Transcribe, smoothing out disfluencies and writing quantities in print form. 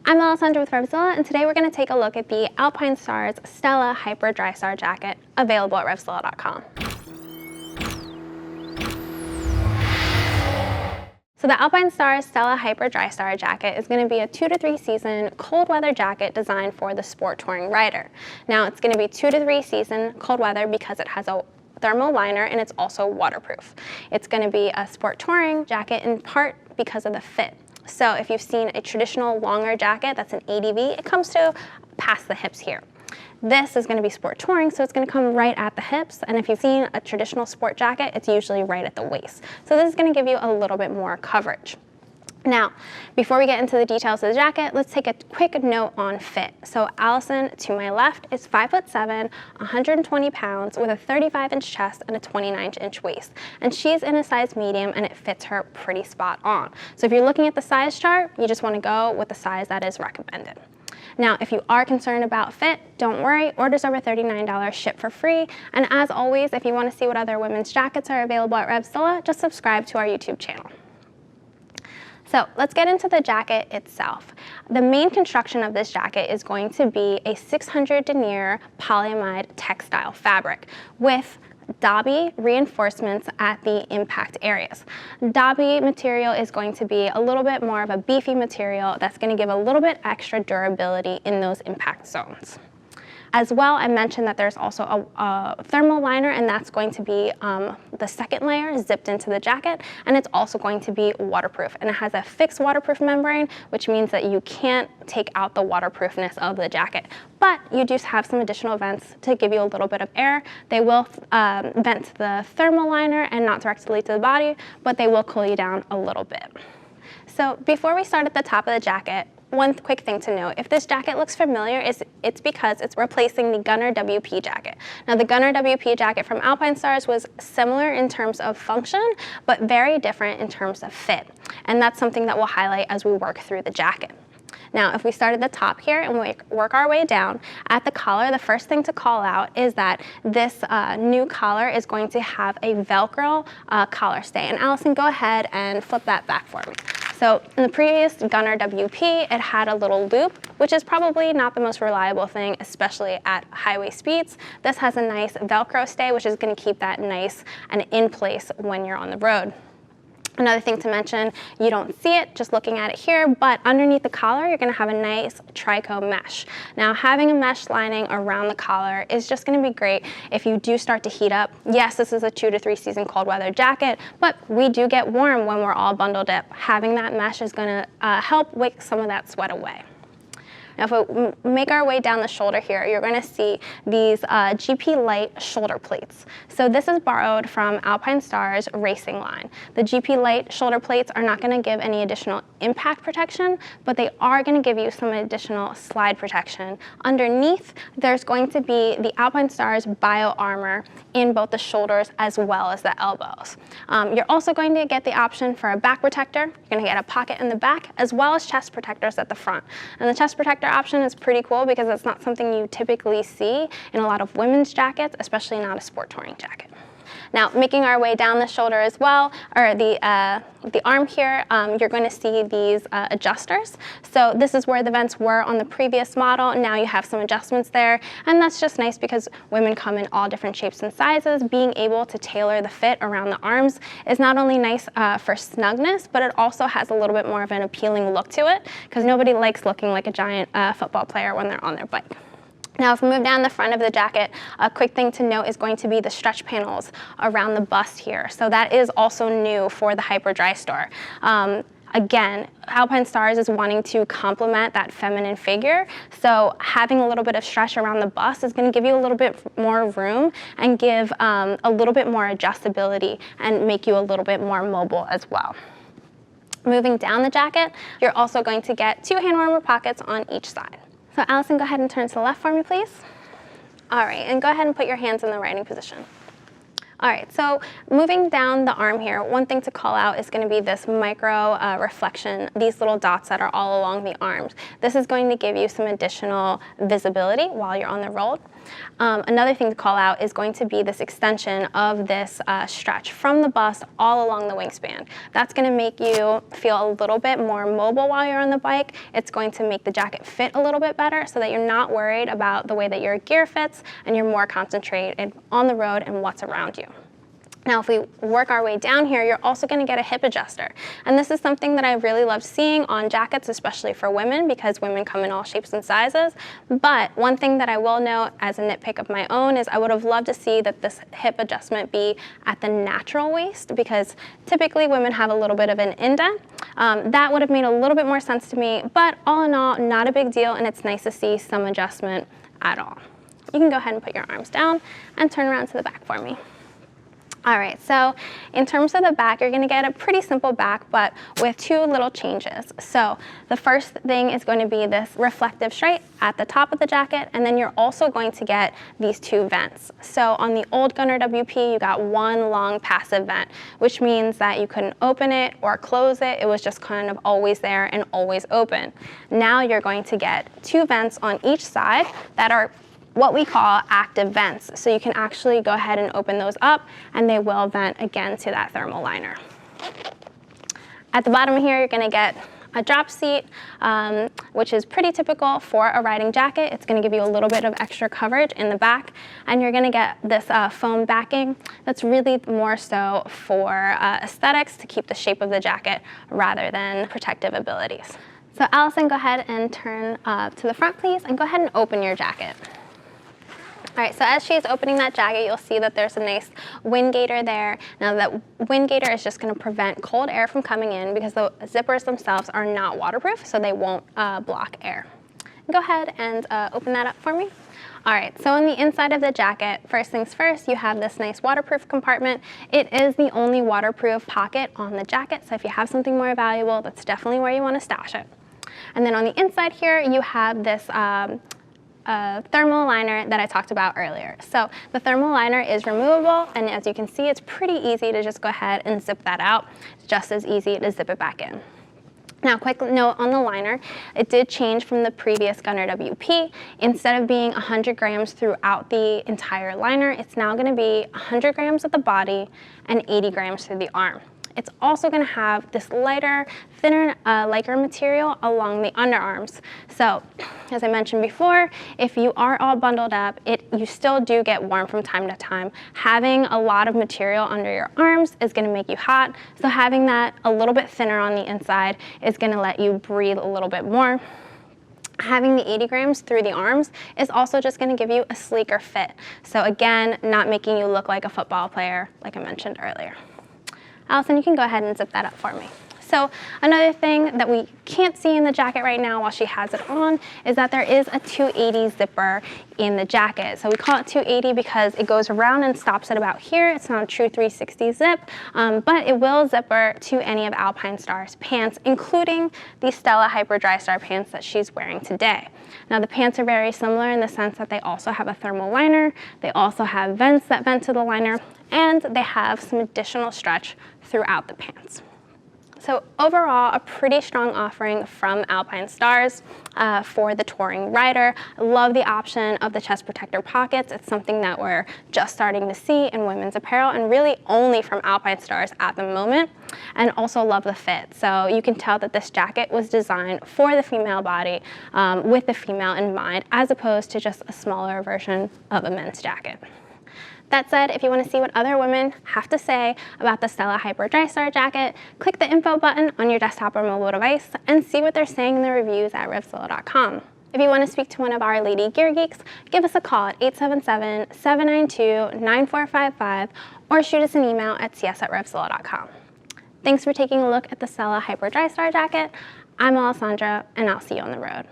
I'm Alessandra with RevZilla, and today we're going to take a look at the Alpinestars Stella Hyper Drystar jacket, available at RevZilla.com. So the Alpinestars Stella Hyper Drystar jacket is going to be a 2 to 3 season cold weather jacket designed for the sport touring rider. Now it's going to be 2 to 3 season cold weather because it has a thermal liner and it's also waterproof. It's going to be a sport touring jacket in part because of the fit. So if you've seen a traditional longer jacket that's an ADV, it comes to past the hips here. This is going to be sport touring, so it's going to come right at the hips, and if you've seen a traditional sport jacket, it's usually right at the waist. So this is going to give you a little bit more coverage. Now, before we get into the details of the jacket, let's take a quick note on fit. So Allison, to my left, is 5'7", 120 pounds, with a 35-inch chest and a 29-inch waist. And she's in a size medium, and it fits her pretty spot on. So if you're looking at the size chart, you just want to go with the size that is recommended. Now, if you are concerned about fit, don't worry, orders over $39 ship for free. And as always, if you want to see what other women's jackets are available at RevZilla, just subscribe to our YouTube channel. So let's get into the jacket itself. The main construction of this jacket is going to be a 600 denier polyamide textile fabric with dobby reinforcements at the impact areas. Dobby material is going to be a little bit more of a beefy material that's going to give a little bit extra durability in those impact zones. As well, I mentioned that there's also a thermal liner, and that's going to be the second layer zipped into the jacket, and it's also going to be waterproof. And it has a fixed waterproof membrane, which means that you can't take out the waterproofness of the jacket. But you do have some additional vents to give you a little bit of air. They will vent the thermal liner and not directly to the body, but they will cool you down a little bit. So before we start at the top of the jacket, one quick thing to note, if this jacket looks familiar, it's because it's replacing the Gunner WP jacket. Now the Gunner WP jacket from Alpinestars was similar in terms of function, but very different in terms of fit. And that's something that we'll highlight as we work through the jacket. Now, if we start at the top here and we work our way down, at the collar, the first thing to call out is that this new collar is going to have a Velcro collar stay. And Allison, go ahead and flip that back for me. So in the previous Gunner WP, it had a little loop, which is probably not the most reliable thing, especially at highway speeds. This has a nice Velcro stay, which is going to keep that nice and in place when you're on the road. Another thing to mention, you don't see it just looking at it here, but underneath the collar, you're going to have a nice trico mesh. Now, having a mesh lining around the collar is just going to be great if you do start to heat up. Yes, this is a 2 to 3 season cold weather jacket, but we do get warm when we're all bundled up. Having that mesh is going to help wake some of that sweat away. Now, if we make our way down the shoulder here, you're going to see these GP Light shoulder plates. So this is borrowed from Alpinestars racing line. The GP Light shoulder plates are not going to give any additional impact protection, but they are going to give you some additional slide protection. Underneath, there's going to be the Alpinestars Bio Armor in both the shoulders as well as the elbows. You're also going to get the option for a back protector. You're going to get a pocket in the back as well as chest protectors at the front. And the chest protector option is pretty cool because it's not something you typically see in a lot of women's jackets, especially not a sport touring jacket. Now, making our way down the shoulder as well, or the arm here, you're going to see these adjusters. So this is where the vents were on the previous model. Now you have some adjustments there, and that's just nice because women come in all different shapes and sizes. Being able to tailor the fit around the arms is not only nice for snugness, but it also has a little bit more of an appealing look to it because nobody likes looking like a giant football player when they're on their bike. Now, if we move down the front of the jacket, a quick thing to note is going to be the stretch panels around the bust here. So that is also new for the Hyper Drystar. Again, Alpinestars is wanting to complement that feminine figure, so having a little bit of stretch around the bust is going to give you a little bit more room and give a little bit more adjustability and make you a little bit more mobile as well. Moving down the jacket, you're also going to get 2 hand warmer pockets on each side. So Allison, go ahead and turn to the left for me, please. All right, and go ahead and put your hands in the riding position. All right, so moving down the arm here, one thing to call out is going to be this micro reflection, these little dots that are all along the arms. This is going to give you some additional visibility while you're on the road. Another thing to call out is going to be this extension of this stretch from the bust all along the wingspan. That's going to make you feel a little bit more mobile while you're on the bike. It's going to make the jacket fit a little bit better so that you're not worried about the way that your gear fits and you're more concentrated on the road and what's around you. Now, if we work our way down here, you're also going to get a hip adjuster. And this is something that I really love seeing on jackets, especially for women, because women come in all shapes and sizes. But one thing that I will note as a nitpick of my own is I would have loved to see that this hip adjustment be at the natural waist, because typically women have a little bit of an indent. That would have made a little bit more sense to me, but all in all, not a big deal, and it's nice to see some adjustment at all. You can go ahead and put your arms down and turn around to the back for me. All right, so in terms of the back, you're gonna get a pretty simple back, but with two little changes. So the first thing is going to be this reflective stripe at the top of the jacket, and then you're also going to get these two vents. So on the old Gunner WP, you got one long passive vent, which means that you couldn't open it or close it. It was just kind of always there and always open. Now you're going to get two vents on each side that are what we call active vents. So you can actually go ahead and open those up and they will vent again to that thermal liner. At the bottom here, you're gonna get a drop seat, which is pretty typical for a riding jacket. It's gonna give you a little bit of extra coverage in the back, and you're gonna get this foam backing that's really more so for aesthetics to keep the shape of the jacket rather than protective abilities. So Allison, go ahead and turn to the front, please, and go ahead and open your jacket. All right, so as she's opening that jacket, you'll see that there's a nice wind gaiter there. Now that wind gaiter is just gonna prevent cold air from coming in because the zippers themselves are not waterproof, so they won't block air. Go ahead and open that up for me. All right, so on the inside of the jacket, first things first, you have this nice waterproof compartment. It is the only waterproof pocket on the jacket, so if you have something more valuable, that's definitely where you wanna stash it. And then on the inside here, you have this thermal liner that I talked about earlier. So the thermal liner is removable, and as you can see, it's pretty easy to just go ahead and zip that out. It's just as easy to zip it back in. Now, quick note on the liner, it did change from the previous Gunner WP. Instead of being 100 grams throughout the entire liner, it's now gonna be 100 grams at the body and 80 grams through the arm. It's also going to have this lighter, thinner Lycra material along the underarms. So, as I mentioned before, if you are all bundled up, you still do get warm from time to time. Having a lot of material under your arms is going to make you hot, so having that a little bit thinner on the inside is going to let you breathe a little bit more. Having the 80 grams through the arms is also just going to give you a sleeker fit. So again, not making you look like a football player, like I mentioned earlier. Allison, you can go ahead and zip that up for me. So another thing that we can't see in the jacket right now while she has it on is that there is a 280 zipper in the jacket. So we call it 280 because it goes around and stops at about here. It's not a true 360 zip, but it will zipper to any of Alpinestars pants, including the Stella Hyper Drystar pants that she's wearing today. Now the pants are very similar in the sense that they also have a thermal liner, they also have vents that vent to the liner, and they have some additional stretch throughout the pants. So overall, a pretty strong offering from Alpinestars for the touring rider. I love the option of the chest protector pockets. It's something that we're just starting to see in women's apparel and really only from Alpinestars at the moment, and also love the fit. So you can tell that this jacket was designed for the female body with the female in mind, as opposed to just a smaller version of a men's jacket. That said, if you want to see what other women have to say about the Stella Hyper Drystar jacket, click the info button on your desktop or mobile device and see what they're saying in the reviews at RevZilla.com. If you want to speak to one of our lady gear geeks, give us a call at 877-792-9455 or shoot us an email at cs@RevZilla.com. Thanks for taking a look at the Stella Hyper Drystar jacket. I'm Alessandra, and I'll see you on the road.